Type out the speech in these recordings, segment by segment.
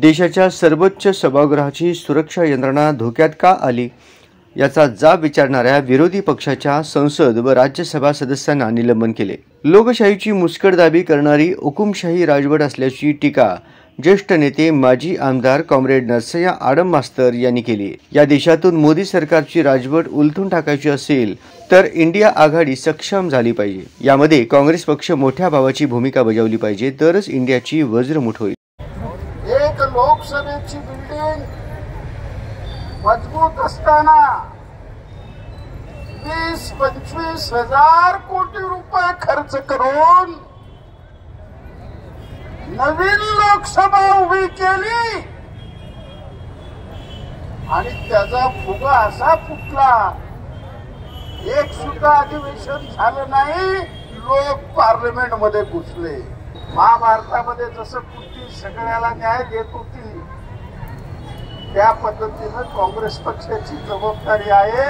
देशाच्या सर्वोच्च सभागृहाची सुरक्षा यंत्रणा धोक्यात का आली याचा जाब विचारणाऱ्या विरोधी पक्षाच्या संसद व राज्यसभा सदस्यांना निलंबन केले। लोकशाहीची मुस्कटदाबी करणारी हुकुमशाही राजवट असल्याची टीका ज्येष्ठ नेते माजी आमदार कॉम्रेड नरसय्या आडम मास्तर यांनी केली। या देशातून मोदी सरकारची राजवट उलथून टाकायची असेल तर इंडिया आघाडी सक्षम झाली पाहिजे। यामध्ये काँग्रेस पक्ष मोठ्या भावाची भूमिका बजावली पाहिजे, तरच इंडियाची वज्रमुठ होईल। एक लोकसभेची बिल्डिंग मजबूत असताना 20-25 हजार कोटी रुपये खर्च करून नवीन लोकसभा उभी केली आणि त्याचा फुगा असा फुटला, एक सुद्धा अधिवेशन झालं नाही, लोक पार्लमेंट मध्ये घुसले। महाभारतामध्ये जसं कुंती सगळ्याला न्याय देत होती त्या पद्धतीनं काँग्रेस पक्षाची जबाबदारी आहे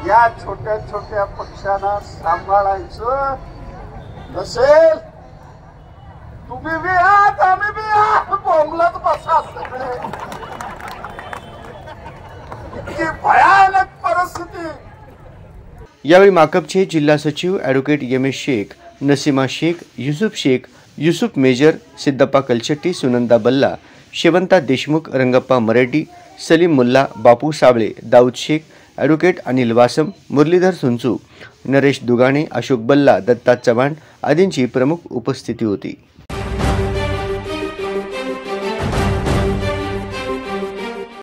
या छोट्या छोट्या पक्षांना सांभाळायचं। नसेल तुम्ही बी आहात, आम्ही बी आहात, बोंबलत बसा सगळे। इतकी भयानक परिस्थिती। यावेळी माकपचे जिल्हा सचिव advocate M S. Shaikh, Nasima Shaikh, Yusuf Shaikh, Yusuf Major, Siddhappa Kalshetti, Sunanda Balla, Shevanta Deshmukh, Rangappa Marathi, Salim Mulla, Bapu Sable, Daud Shaikh, advocate Anil Vasam, Muralidhar Sunchu, Naresh Dugane, Ashok Balla, Datta Chavan आदींची प्रमुख उपस्थिती होती।